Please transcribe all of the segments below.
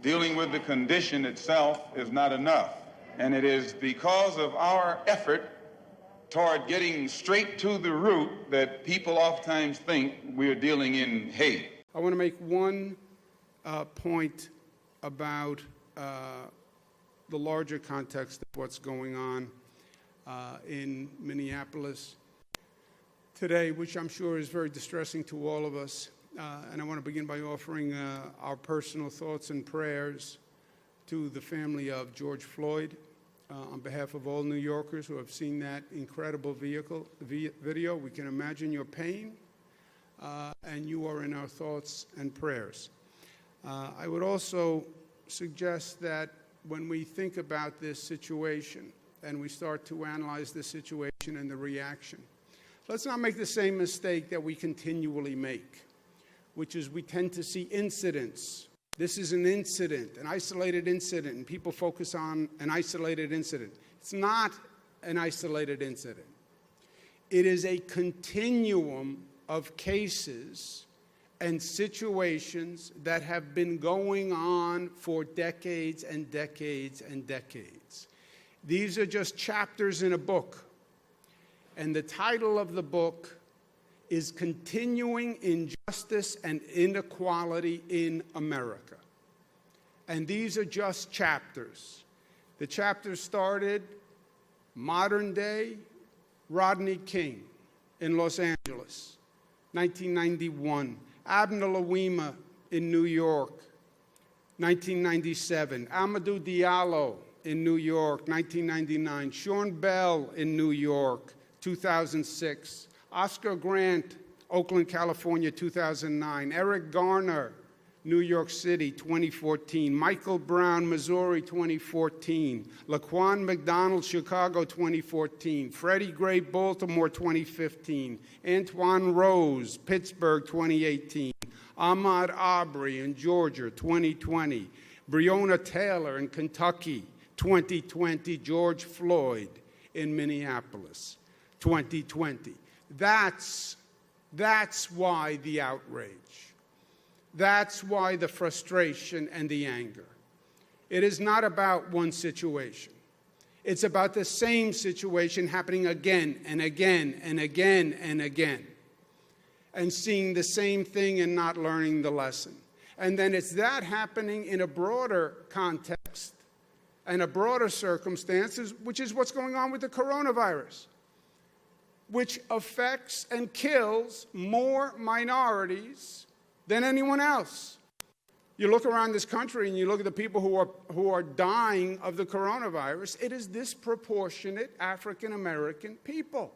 Dealing with the condition itself is not enough. And it is because of our effort toward getting straight to the root that people oftentimes think we're dealing in hate. I want to make one point about the larger context of what's going on in Minneapolis today, which I'm sure is very distressing to all of us. And I want to begin by offering our personal thoughts and prayers to the family of George Floyd on behalf of all New Yorkers who have seen that incredible video. We can imagine your pain, and you are in our thoughts and prayers. I would also suggest that when we think about this situation and we start to analyze the situation and the reaction, let's not make the same mistake that we continually make, which is we tend to see incidents. This is an incident, an isolated incident, and people focus on an isolated incident. It's not an isolated incident. It is a continuum of cases and situations that have been going on for decades and decades and decades. These are just chapters in a book, and the title of the book is Continuing Injustice and Inequality in America. And these are just chapters. The chapters started modern day Rodney King in Los Angeles, 1991. Abner Louima in New York, 1997. Amadou Diallo in New York, 1999. Sean Bell in New York, 2006. Oscar Grant, Oakland, California, 2009. Eric Garner, New York City, 2014. Michael Brown, Missouri, 2014. Laquan McDonald, Chicago, 2014. Freddie Gray, Baltimore, 2015. Antoine Rose, Pittsburgh, 2018. Ahmaud Arbery in Georgia, 2020. Breonna Taylor in Kentucky, 2020. George Floyd in Minneapolis, 2020. That's why the outrage. That's why the frustration and the anger. It is not about one situation. It's about the same situation happening again and again and again and again, and seeing the same thing and not learning the lesson. And then it's that happening in a broader context and a broader circumstances, which is what's going on with the coronavirus, which affects and kills more minorities than anyone else. You look around this country and you look at the people who are dying of the coronavirus, it is disproportionate African American people.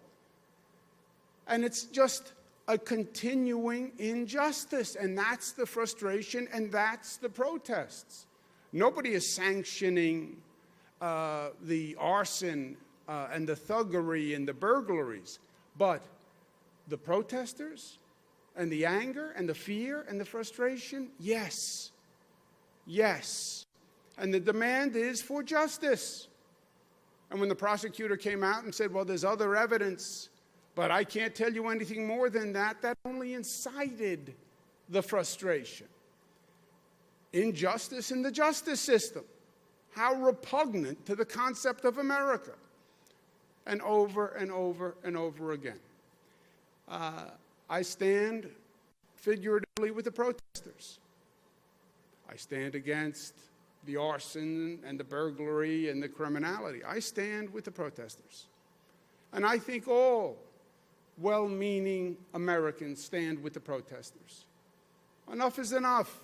And it's just a continuing injustice, and that's the frustration, and that's the protests. Nobody is sanctioning the arson and the thuggery and the burglaries, but the protesters and the anger and the fear and the frustration, yes, yes. And the demand is for justice. And when the prosecutor came out and said, well, there's other evidence, but I can't tell you anything more than that, that only incited the frustration. Injustice in the justice system. How repugnant to the concept of America. And over and over and over again. I stand figuratively with the protesters. I stand against the arson and the burglary and the criminality. I stand with the protesters. And I think all well-meaning Americans stand with the protesters. Enough is enough.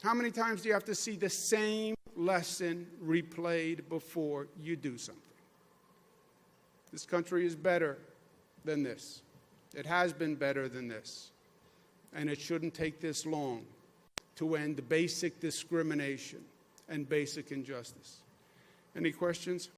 How many times do you have to see the same lesson replayed before you do something? This country is better than this. It has been better than this. And it shouldn't take this long to end basic discrimination and basic injustice. Any questions?